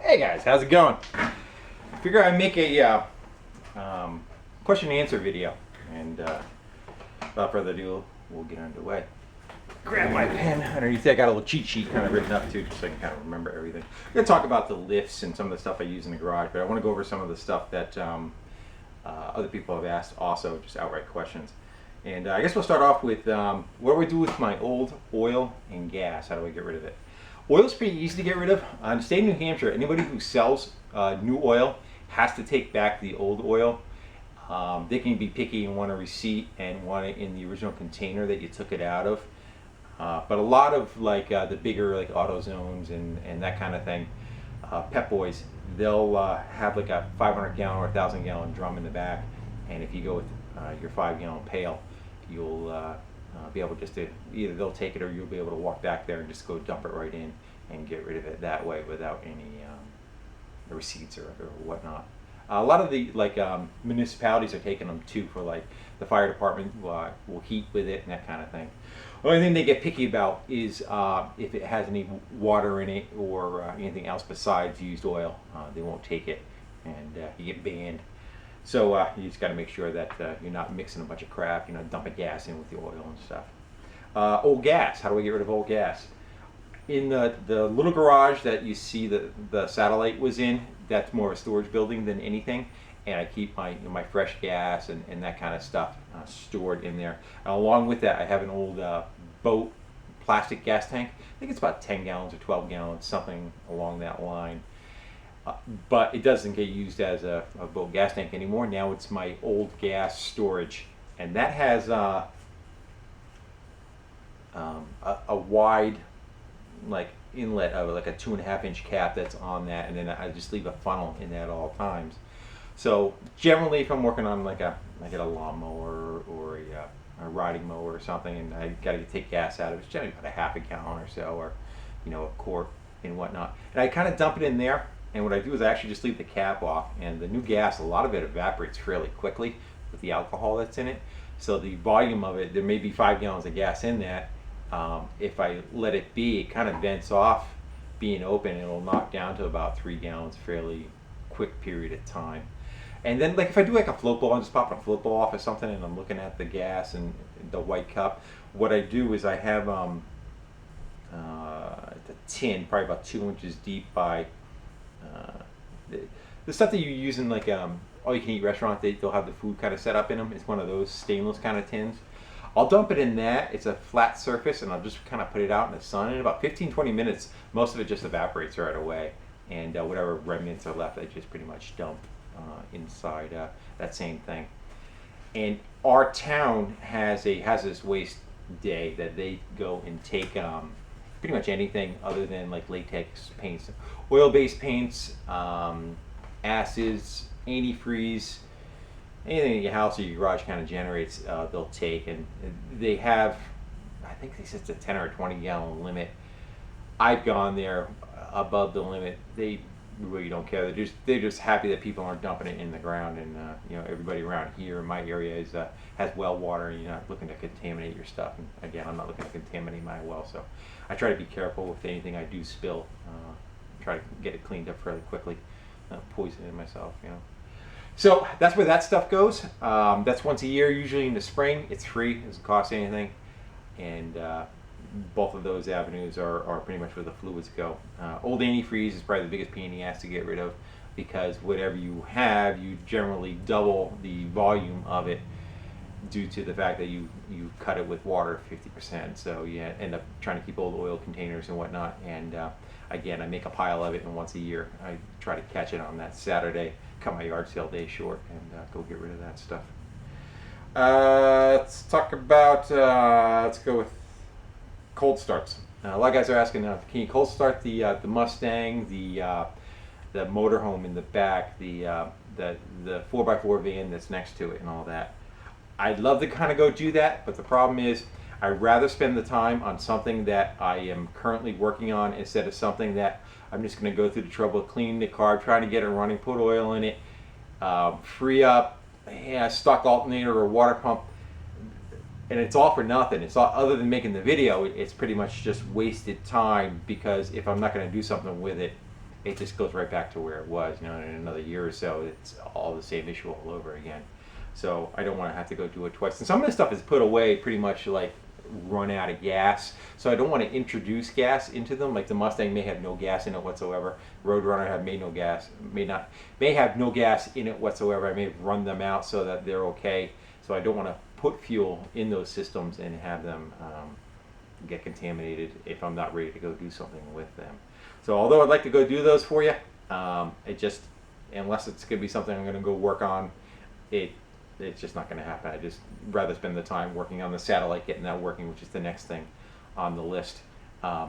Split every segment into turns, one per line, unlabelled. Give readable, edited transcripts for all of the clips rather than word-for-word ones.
Hey guys, how's it going? Figure I'd make a question and answer video, and without further ado, we'll get underway. Grab my pen. Underneath there, I got a little cheat sheet kind of written up too, just so I can kind of remember everything. I'm gonna talk about the lifts and some of the stuff I use in the garage, but I want to go over some of the stuff that other people have asked, also just outright questions. And I guess we'll start off with what do I do with my old oil and gas? How do I get rid of it? Oil's pretty easy to get rid of. In the state of New Hampshire, anybody who sells new oil has to take back the old oil. They can be picky and want a receipt and want it in the original container that you took it out of. But a lot of the bigger like AutoZones and that kind of thing, Pep Boys, they'll have like a 500 gallon or 1,000 gallon drum in the back, and if you go with your 5 gallon pail, you'll be able just to either they'll take it or you'll be able to walk back there and just go dump it right in and get rid of it that way without any receipts or whatnot. A lot of the municipalities are taking them too, for like the fire department will heat with it and that kind of thing. The only thing they get picky about is if it has any water in it or anything else besides used oil. They won't take it, and you get banned. So you just got to make sure that you're not mixing a bunch of crap, dumping gas in with the oil and stuff. Old gas, how do we get rid of old gas? In the little garage that you see the satellite was in, that's more of a storage building than anything. And I keep my fresh gas and that kind of stuff stored in there. And along with that, I have an old boat plastic gas tank. I think it's about 10 gallons or 12 gallons, something along that line. But it doesn't get used as a boat gas tank anymore. Now it's my old gas storage, and that has a wide inlet of like a 2.5 inch cap that's on that, and then I just leave a funnel in that at all times. So generally, if I'm working on I get a lawnmower or a riding mower or something, and I got to take gas out of it, it's generally about a half a gallon or so, or a quart and whatnot, and I kind of dump it in there. And what I do is I actually just leave the cap off, and the new gas, a lot of it evaporates fairly quickly with the alcohol that's in it. So the volume of it, there may be 5 gallons of gas in that. If I let it be, it kind of vents off being open, and it'll knock down to about 3 gallons fairly quick period of time. And then if I do a float bowl, I'm just popping a float bowl off or something, and I'm looking at the gas and the white cup. What I do is I have the tin, probably about 2 inches deep by the stuff that you use in all-you-can-eat restaurant. They'll have the food kind of set up in them. It's one of those stainless kind of tins. I'll dump it in that. It's a flat surface, and I'll just kind of put it out in the sun. In about 15-20 minutes, most of it just evaporates right away, and whatever remnants are left, I just pretty much dump inside that same thing. And our town has this waste day that they go and take pretty much anything other than latex paints, oil-based paints, acids, antifreeze, anything in your house or your garage kind of generates, they'll take. And they have, I think they said it's a 10 or a 20 gallon limit. I've gone there above the limit. They really don't care. They're just happy that people aren't dumping it in the ground. And everybody around here in my area has well water, and you're not looking to contaminate your stuff. And again, I'm not looking to contaminate my well, so I try to be careful with anything I do spill. Try to get it cleaned up fairly quickly, not poisoning myself. So that's where that stuff goes. That's once a year, usually in the spring. It's free; it doesn't cost anything, and both of those avenues are pretty much where the fluids go. Old antifreeze is probably the biggest pain in the ass to get rid of, because whatever you have, you generally double the volume of it due to the fact that you cut it with water 50%. So you end up trying to keep old oil containers and whatnot. And again, I make a pile of it, and once a year I try to catch it on that Saturday, cut my yard sale day short, and go get rid of that stuff. Let's talk about, let's go with cold starts. A lot of guys are asking, can you cold start the Mustang, the motorhome in the back, the 4x4 van that's next to it, and all that? I'd love to kind of go do that, but the problem is I'd rather spend the time on something that I am currently working on instead of something that I'm just going to go through the trouble of cleaning the car, trying to get it running, put oil in it, free up a stock alternator or water pump, and it's all for nothing. It's all, other than making the video, it's pretty much just wasted time, because if I'm not going to do something with it, it just goes right back to where it was. You know, in another year or so, it's all the same issue all over again. So I don't want to have to go do it twice. And some of this stuff is put away pretty much like run out of gas. So I don't want to introduce gas into them. Like the Mustang may have no gas in it whatsoever. Roadrunner may have no gas in it whatsoever. I may run them out so that they're okay. So I don't want to put fuel in those systems and have them get contaminated if I'm not ready to go do something with them. So although I'd like to go do those for you, unless it's going to be something I'm going to go work on, it's just not going to happen. I just rather spend the time working on the satellite, getting that working, which is the next thing on the list,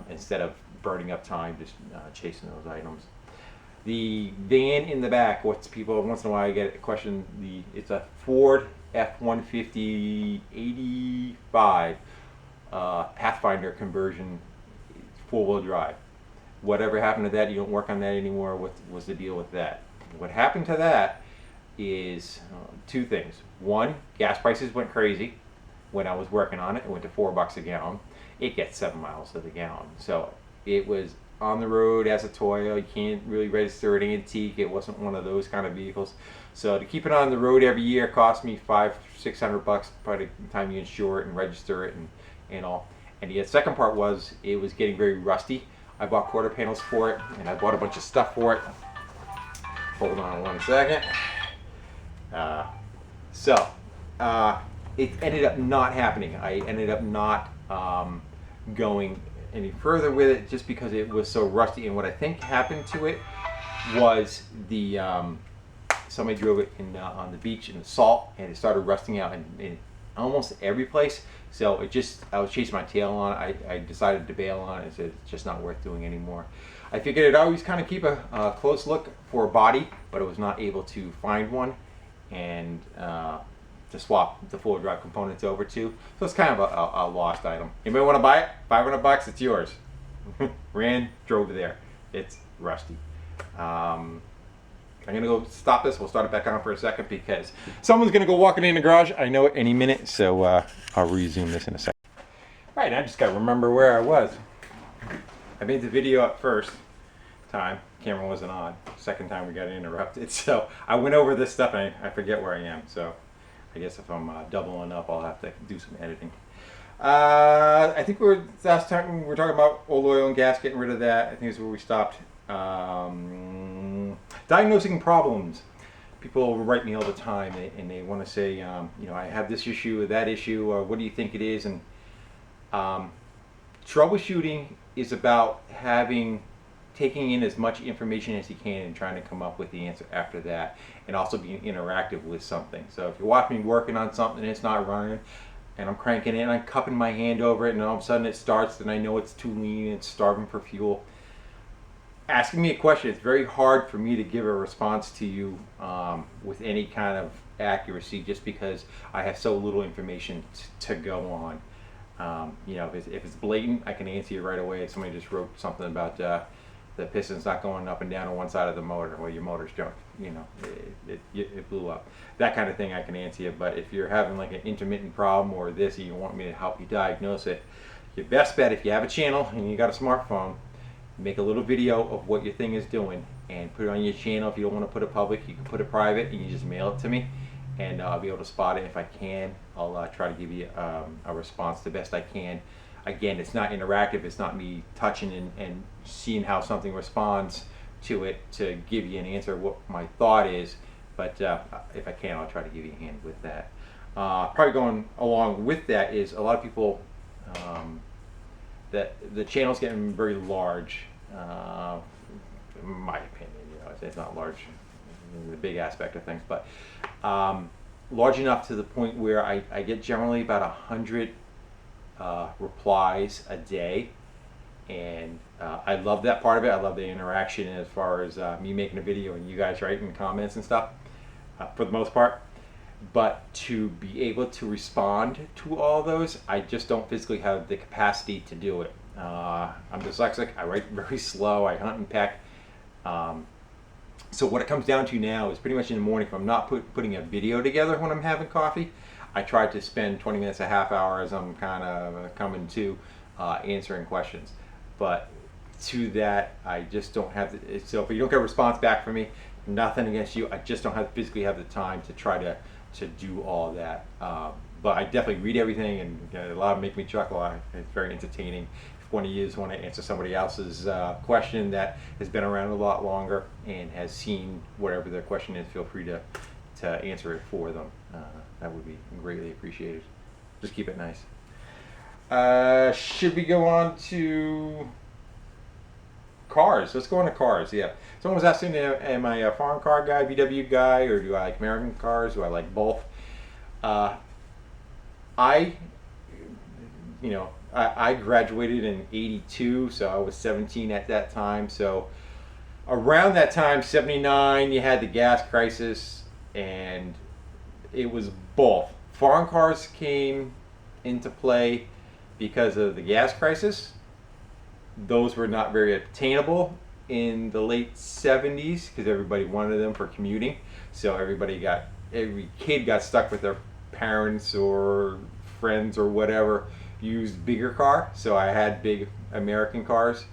instead of burning up time just chasing those items. The van in the back, once in a while I get a question, it's a Ford F-150 85 Pathfinder conversion, four-wheel drive. Whatever happened to that? You don't work on that anymore. What was the deal with that? What happened to that is two things. One, gas prices went crazy when I was working on it. It went to $4 a gallon. It gets 7 miles to the gallon. So it was on the road as a Toyota. You can't really register it antique. It wasn't one of those kind of vehicles. So to keep it on the road every year cost me $500-600 by the time you insure it and register it and all. And the second part was it was getting very rusty. I bought quarter panels for it, and I bought a bunch of stuff for it. Hold on one second. It ended up not happening. I ended up not going any further with it just because it was so rusty. And what I think happened to it was somebody drove it on the beach in the salt, and it started rusting out in almost every place. So I was chasing my tail on it. I decided to bail on it and said it's just not worth doing anymore. I figured I'd always kind of keep a close look for a body, but I was not able to find one and to swap the four-wheel drive components over to. So it's kind of a lost item. Anybody want to buy it? $500, it's yours. Drove there. It's rusty. I'm going to go stop this. We'll start it back on for a second because someone's going to go walking in the garage. I know it any minute, so I'll resume this in a second. All right, I just got to remember where I was. I made the video up first time. Camera wasn't on. Second time we got interrupted. So I went over this stuff and I forget where I am. So I guess if I'm doubling up, I'll have to do some editing. I think last time we were talking about old oil and gas, getting rid of that. I think is where we stopped. Diagnosing problems. People write me all the time and they want to say, I have this issue or that issue, or what do you think it is? And troubleshooting is about taking in as much information as you can and trying to come up with the answer after that, and also being interactive with something. So if you watch me working on something and it's not running, and I'm cranking it and I'm cupping my hand over it, and all of a sudden it starts, and I know it's too lean and it's starving for fuel. Asking me a question, it's very hard for me to give a response to you with any kind of accuracy, just because I have so little information to go on. If it's blatant, I can answer you right away. If somebody just wrote something about the piston's not going up and down on one side of the motor, well, your motor's junk, it blew up. That kind of thing I can answer you. But if you're having like an intermittent problem or this, and you want me to help you diagnose it, your best bet, if you have a channel and you got a smartphone, make a little video of what your thing is doing and put it on your channel. If you don't want to put it public, you can put it private and you just mail it to me, and I'll be able to spot it. If I can, I'll try to give you a response the best I can. Again, it's not interactive. It's not me touching and seeing how something responds to it to give you an answer what my thought is, but if I can, I'll try to give you a hand with that. Probably going along with that is a lot of people, that the channel's getting very large, in my opinion. It's not large in the big aspect of things, but large enough to the point where I get generally about 100 replies a day, and I love that part of it. I love the interaction as far as me making a video and you guys writing comments and stuff, for the most part. But to be able to respond to all those, I just don't physically have the capacity to do it. I'm dyslexic, I write very slow, I hunt and peck. So what it comes down to now is pretty much in the morning, if I'm not putting a video together when I'm having coffee, I try to spend 20 minutes, a half hour as I'm kind of coming to answering questions. But to that, I just don't have the, so if you don't get a response back from me, nothing against you, I just don't have physically have the time to try to do all that. But I definitely read everything, and a lot of them make me chuckle. It's very entertaining. If one of you want to answer somebody else's question that has been around a lot longer and has seen whatever their question is, feel free to answer it for them. That would be greatly appreciated. Just keep it nice. Should we go on to cars? Let's go on to cars. Yeah. Someone was asking, am I a foreign car guy, VW guy, or do I like American cars? Do I like both? I graduated in '82, so I was 17 at that time. So around that time, '79, you had the gas crisis, and it was both. Foreign cars came into play because of the gas crisis. Those were not very obtainable in the late 70s because everybody wanted them for commuting. So every kid got stuck with their parents or friends or whatever, used bigger car. So I had big American cars,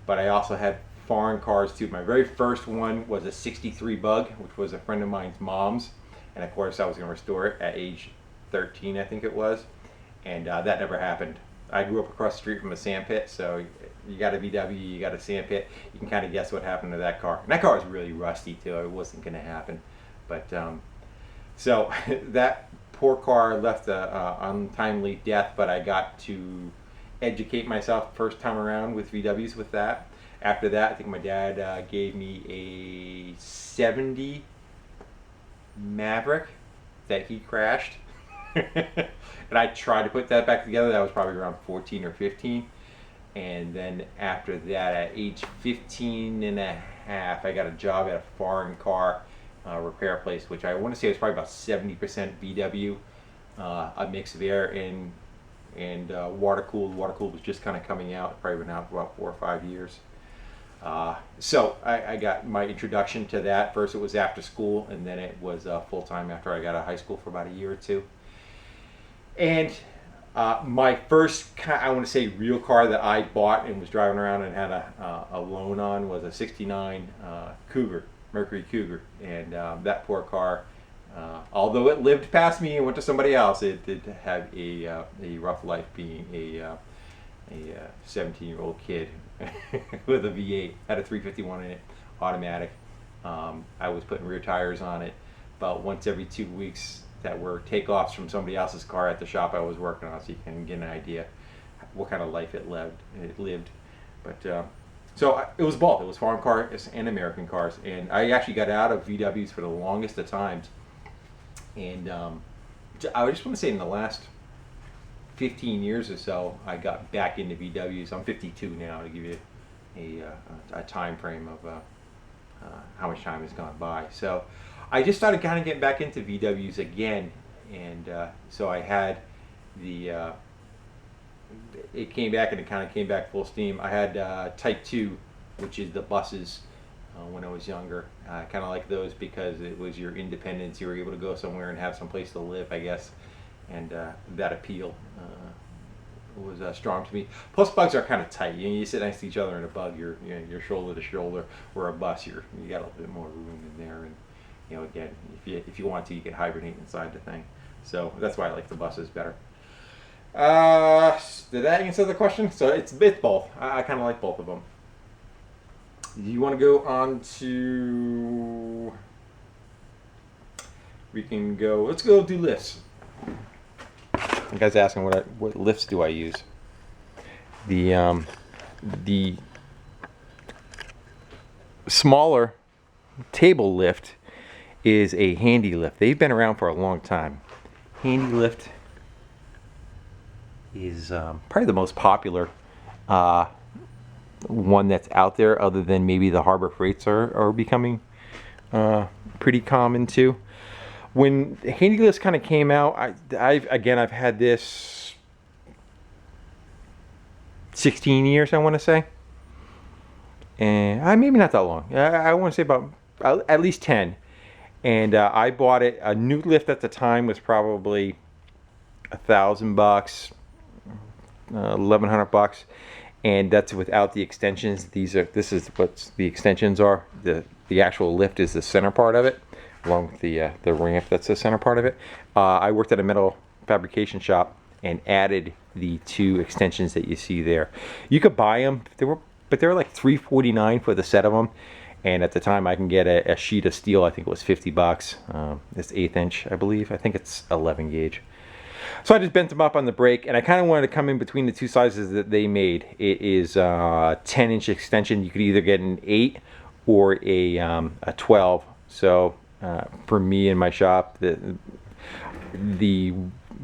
but I also had foreign cars too. My very first one was a '63 Bug, which was a friend of mine's mom's, and of course I was going to restore it at age 13, I think it was, and that never happened. I grew up across the street from a sand pit, so you got a VW, you got a sand pit, you can kind of guess what happened to that car. And that car was really rusty too. It wasn't going to happen, but so that poor car left a untimely death. But I got to educate myself first time around with VWs with that. After that, I think my dad gave me a '70 Maverick that he crashed. And I tried to put that back together. That was probably around 14 or 15. And then after that, at age 15 and a half, I got a job at a foreign car repair place, which I want to say was probably about 70% VW, a mix of air and water cooled. Water cooled was just kind of coming out. It probably been out for about 4 or 5 years. So I got my introduction to that. First it was after school, and then it was full time after I got out of high school for about a year or two. And my first, I want to say, real car that I bought and was driving around and had a loan on was a '69 Cougar, Mercury Cougar. And that poor car, although it lived past me and went to somebody else, it did have a rough life being a 17-year-old kid with a V8. Had a 351 in it, automatic. I was putting rear tires on it about once every 2 weeks. That were takeoffs from somebody else's car at the shop I was working on, so you can get an idea what kind of life it lived. But so it was both. It was foreign cars and American cars, and I actually got out of VWs for the longest of times. And I just want to say in the last 15 years or so, I got back into VWs. I'm 52 now, to give you a time frame of how much time has gone by. So I just started kind of getting back into VWs again, and so I had it came back, and it kind of came back full steam. I had Type 2, which is the buses, when I was younger. I kind of like those because it was your independence. You were able to go somewhere and have some place to live, I guess, and that appeal was strong to me. Plus, bugs are kind of tight. You sit next to each other in a bug, you're shoulder to shoulder. Where a bus, you got a little bit more room in there, and again, if you want to, you can hibernate inside the thing. So that's why I like the buses better. Did that answer the question? So it's both. I kind of like both of them. Do you want to go on to? Let's go do lifts. The guy's asking what lifts do I use. The smaller table lift is a handy lift. They've been around for a long time. Handy lift is probably the most popular one that's out there, other than maybe the Harbor Freights are becoming pretty common too. When handy lifts kind of came out, I've had this 16 years, I want to say, and maybe not that long. I want to say about at least 10. And I bought it. A new lift at the time was probably $1,000, $1,100, and that's without the extensions. This is what the extensions are. The actual lift is the center part of it, along with the ramp. That's the center part of it. I worked at a metal fabrication shop and added the 2 extensions that you see there. You could buy them, but they were like $3.49 for the set of them. And at the time, I can get a sheet of steel. I think it was $50. It's 1/8 inch, I believe. I think it's 11 gauge. So I just bent them up on the brake, and I kind of wanted to come in between the 2 sizes that they made. It is a 10-inch extension. You could either get an 8 or a 12. So for me in my shop, the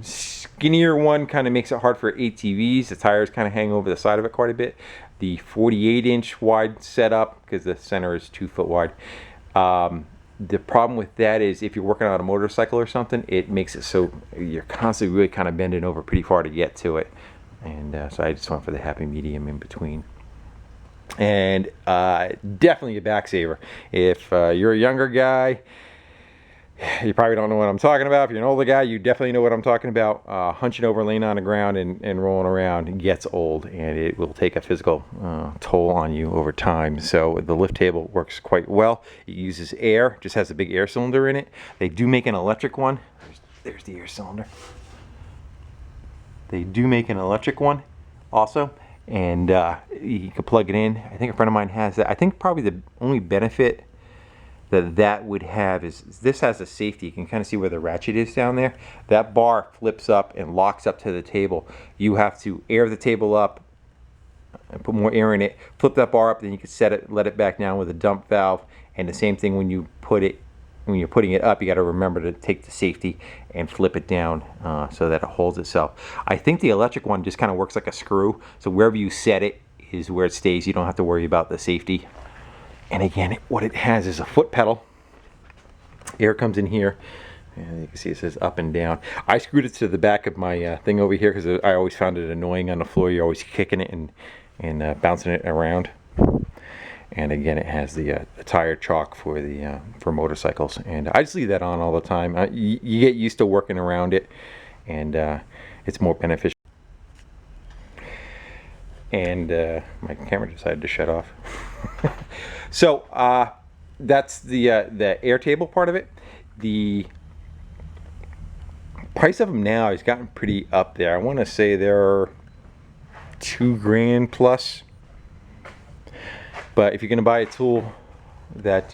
skinnier one kind of makes it hard for ATVs. The tires kind of hang over the side of it quite a bit. The 48-inch wide setup, because the center is 2 foot wide. The problem with that is if you're working on a motorcycle or something, it makes it so you're constantly really kind of bending over pretty far to get to it. And so I just went for the happy medium in between. And definitely a back saver. If you're a younger guy, you probably don't know what I'm talking about. If you're an older guy, you definitely know what I'm talking about. Hunching over, laying on the ground, and rolling around gets old, and it will take a physical toll on you over time. So the lift table works quite well. It uses air, just has a big air cylinder in it. They do make an electric one. There's the air cylinder. They do make an electric one also, and you can plug it in. I think a friend of mine has that. I think probably the only benefit that would have is this has a safety. You can kind of see where the ratchet is down there. That bar flips up and locks up to the table. You have to air the table up and put more air in it, flip that bar up, then you can set it, let it back down with a dump valve. And the same thing when you're putting it up, you got to remember to take the safety and flip it down so that it holds itself. I think the electric one just kind of works like a screw, so wherever you set it is where it stays. You don't have to worry about the safety. And again, what it has is a foot pedal. Air comes in here, and you can see it says up and down. I screwed it to the back of my thing over here because I always found it annoying on the floor. You're always kicking it and bouncing it around. And again, it has the tire chalk for motorcycles, and I just leave that on all the time. You get used to working around it, and it's more beneficial. And my camera decided to shut off. So that's the air table part of it. The price of them now has gotten pretty up there. I want to say they're $2,000 plus. But if you're going to buy a tool that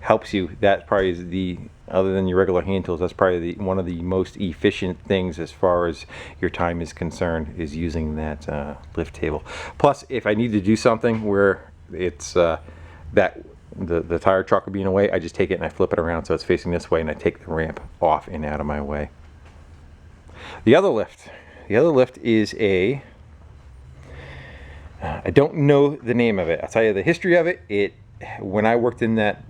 helps you, that probably is other than your regular hand tools, that's probably one of the most efficient things as far as your time is concerned, is using that lift table. Plus, if I need to do something where it's the tire chalk being away, I just take it and I flip it around so it's facing this way, and I take the ramp off and out of my way. The other lift is I don't know the name of it. I'll tell you the history of it. When I worked in that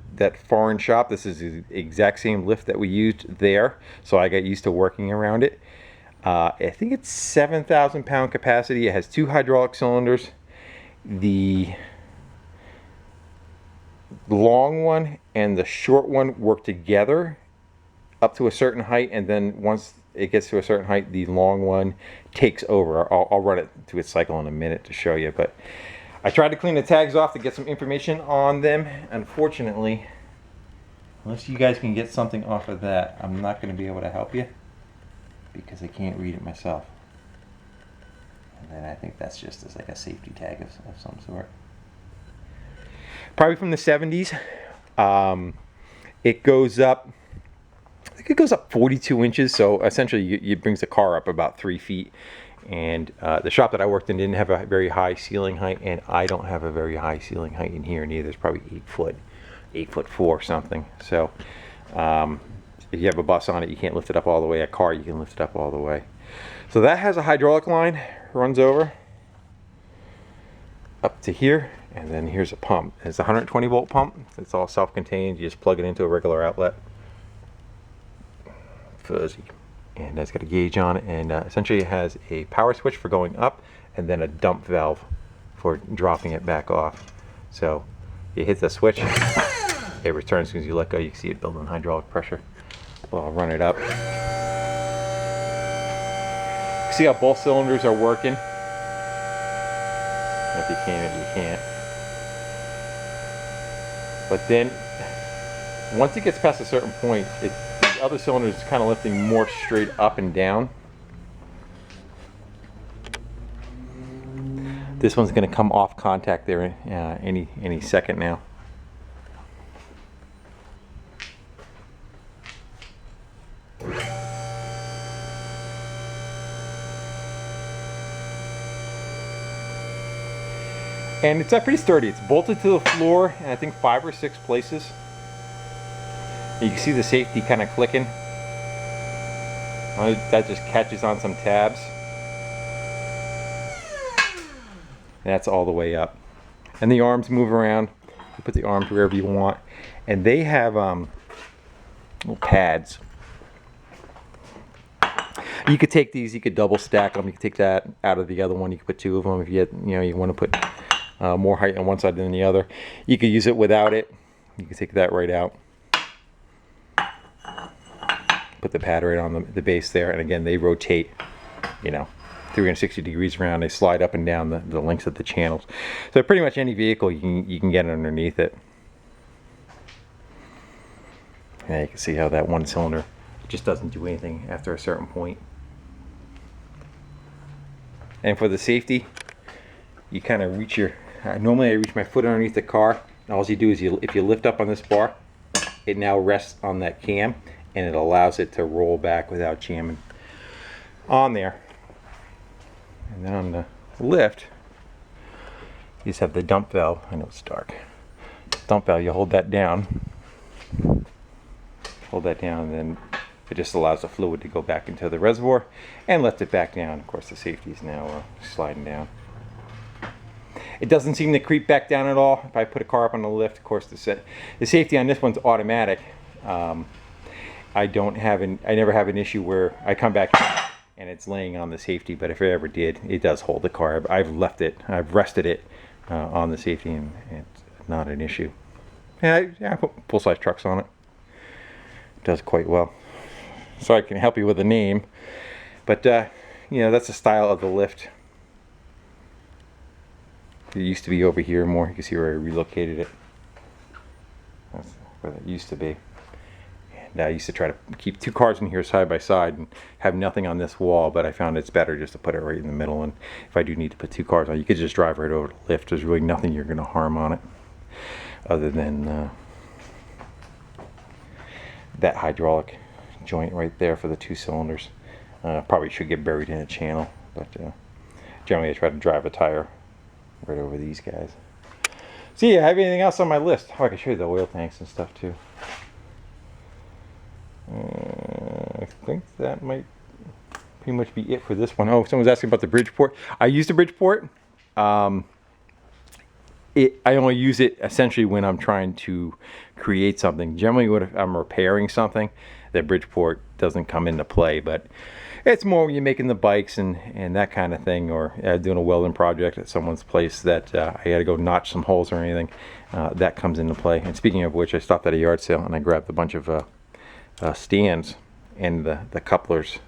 foreign shop, this is the exact same lift that we used there, so I got used to working around it. I think it's 7,000 pound capacity. It has 2 hydraulic cylinders. The long one and the short one work together up to a certain height, and then once it gets to a certain height, the long one takes over. I'll run it through its cycle in a minute to show you, but I tried to clean the tags off to get some information on them. Unfortunately, unless you guys can get something off of that, I'm not going to be able to help you because I can't read it myself. And then I think that's just as like a safety tag of some sort. Probably from the 70s. It goes up, I think it goes up 42 inches, so essentially it brings the car up about 3 feet. And the shop that I worked in didn't have a very high ceiling height, and I don't have a very high ceiling height in here neither. It's probably 8'4" or something. So if you have a bus on it, you can't lift it up all the way. A car, you can lift it up all the way. So that has a hydraulic line, runs over up to here, and then here's a pump. It's a 120 volt pump. It's all self-contained. You just plug it into a regular outlet. Fuzzy. And it's got a gauge on it, and essentially it has a power switch for going up and then a dump valve for dropping it back off. So you hit the switch, it returns. As soon as you let go, you can see it building hydraulic pressure. Well, I'll run it up. See how both cylinders are working. If you can, you can't. But then, once it gets past a certain point, the other cylinder is kind of lifting more straight up and down. This one's going to come off contact there any second now. And it's pretty sturdy. It's bolted to the floor in I think 5 or 6 places. You can see the safety kind of clicking. That just catches on some tabs. And that's all the way up. And the arms move around. You put the arms wherever you want. And they have little pads. You could take these, you could double stack them. You could take that out of the other one. You could put 2 of them if you want to put more height on one side than the other. You could use it without it. You can take that right out. Put the pad right on the base there, and again they rotate, 360 degrees around. They slide up and down the lengths of the channels. So pretty much any vehicle you can get underneath it. And you can see how that one cylinder just doesn't do anything after a certain point. And for the safety, you kind of reach normally I reach my foot underneath the car. And all you do is if you lift up on this bar, it now rests on that cam, and it allows it to roll back without jamming on there. And then on the lift, you just have the dump valve. I know it's dark. Dump valve, you hold that down. Hold that down, and then it just allows the fluid to go back into the reservoir and lift it back down. Of course, the safety is now sliding down. It doesn't seem to creep back down at all. If I put a car up on the lift, of course, the safety on this one's automatic. I never have an issue where I come back and it's laying on the safety, but if it ever did, it does hold the car. I've rested it on the safety, and it's not an issue. And I put full-size trucks on it. It does quite well. So I can help you with the name, but that's the style of the lift. It used to be over here more. You can see where I relocated it. That's where that used to be. And I used to try to keep 2 cars in here side by side and have nothing on this wall, but I found it's better just to put it right in the middle. And if I do need to put 2 cars on, you could just drive right over the lift. There's really nothing you're going to harm on it, other than that hydraulic joint right there for the 2 cylinders. Probably should get buried in a channel, but generally I try to drive a tire right over these guys. So yeah, I have anything else on my list? Oh, I can show you the oil tanks and stuff too. I think that might pretty much be it for this one. Oh, someone's asking about the Bridgeport. I use the Bridgeport. I only use it essentially when I'm trying to create something. Generally, when I'm repairing something, the Bridgeport doesn't come into play, but it's more when you're making the bikes and that kind of thing, or doing a welding project at someone's place that I got to go notch some holes or anything. That comes into play. And speaking of which, I stopped at a yard sale and I grabbed a bunch of stands and the couplers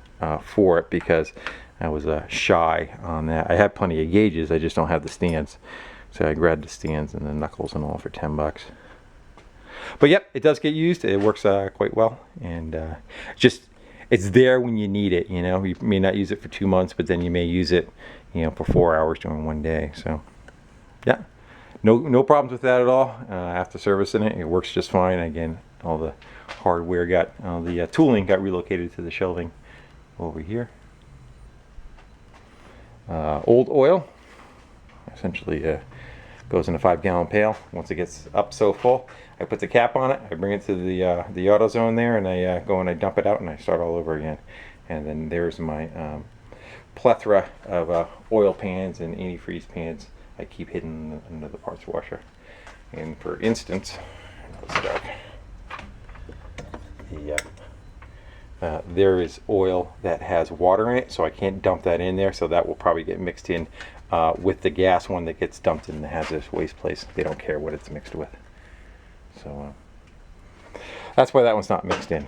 for it, because I was shy on that. I have plenty of gauges, I just don't have the stands. So I grabbed the stands and the knuckles and all for $10. But yep, it does get used. It works quite well, and it's there when you need it. You may not use it for 2 months, but then you may use it, for 4 hours during one day. So yeah, no problems with that at all. After servicing it, it works just fine. Again, all the hardware the tooling got relocated to the shelving over here. Old oil essentially goes in a 5-gallon pail. Once it gets up so full, I put the cap on it, I bring it to the AutoZone there, and I go and I dump it out and I start all over again. And then there's my plethora of oil pans and antifreeze pans I keep hidden under the parts washer. And for instance, there is oil that has water in it, so I can't dump that in there, so that will probably get mixed in with the gas one that gets dumped in the hazardous waste place. They don't care what it's mixed with. So that's why that one's not mixed in.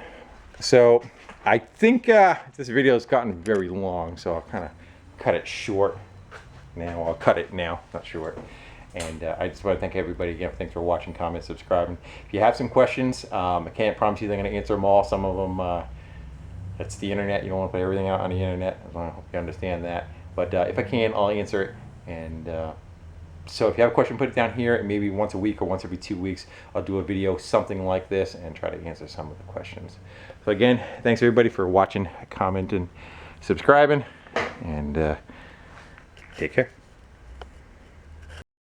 So I think this video has gotten very long, so I'll kind of cut it short. now. I'll cut it now, not sure. And I just want to thank everybody again. Thanks for watching, commenting, subscribing. If you have some questions, I can't promise you they're going to answer them all. Some of them, that's the internet. You don't want to put everything out on the internet. I hope you understand that. But if I can, I'll answer it. And so if you have a question, put it down here, and maybe once a week or once every 2 weeks, I'll do a video something like this and try to answer some of the questions. So again, thanks everybody for watching, commenting, subscribing, and take care.